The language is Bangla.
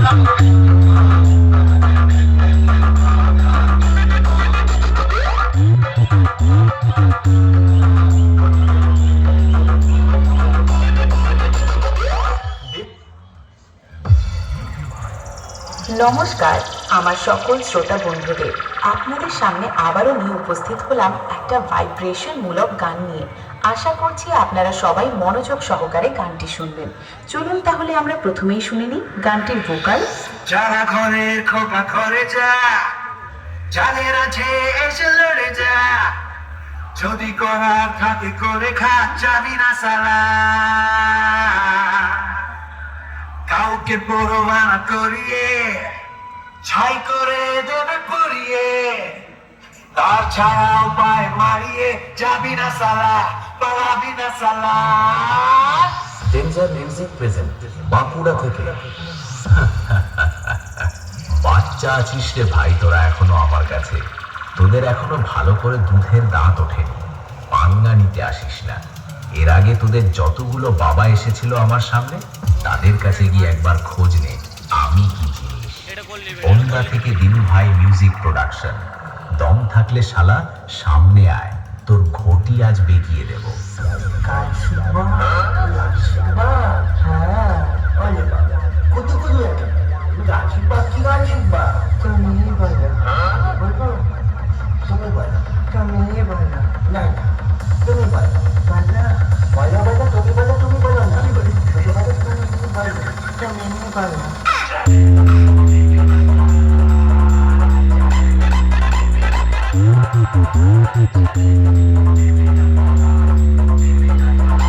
নমস্কার আমার সকল শ্রোতা বন্ধুদের, আপনাদের সামনে আবারও নিয়ে উপস্থিত হলাম একটা ভাইব্রেশন মূলক গান নিয়ে। আশা করছি আপনারা সবাই মনোযোগ সহকারে গানটি শুনবেন। চলুন তাহলে আমরা প্রথমেই শুনে নিই গানটির ভোকাল। যারা ঘরের খোপা ঘরে যা, যাদের আছে এসে লড়ে যা, যদি করার থাকে করে খা, যাবি না সালা। কাউকে পরোয়া না করিয়ে ছাই করে দেবে পড়িয়ে, তার ছায়াও পায়ে মারিয়ে, যাবি না সালা, পালাবি না সালা। ডেঞ্জার মিউজিক প্রেজেন্ট বাঁকুড়া থেকে। বাচ্চা আছিস রে ভাই তোরা এখনো আমার কাছে, তোদের এখনো ভালো করে দুধের দাঁত ওঠেনি, পাঙ্গা নিতে আসিস না। এর আগে তোদের যতগুলো বাবা এসেছিল আমার সামনে, তাদের কাছে গিয়ে একবার খোঁজ নে আমি কি জিনিস। বনগা থেকে দিনু ভাই মিউজিক প্রোডাকশন। দম থাকলে শালা সামনে আয়, তোর ঘটি আজ বেঁকিয়ে দেব। গান শুনবো, গান শুনবো।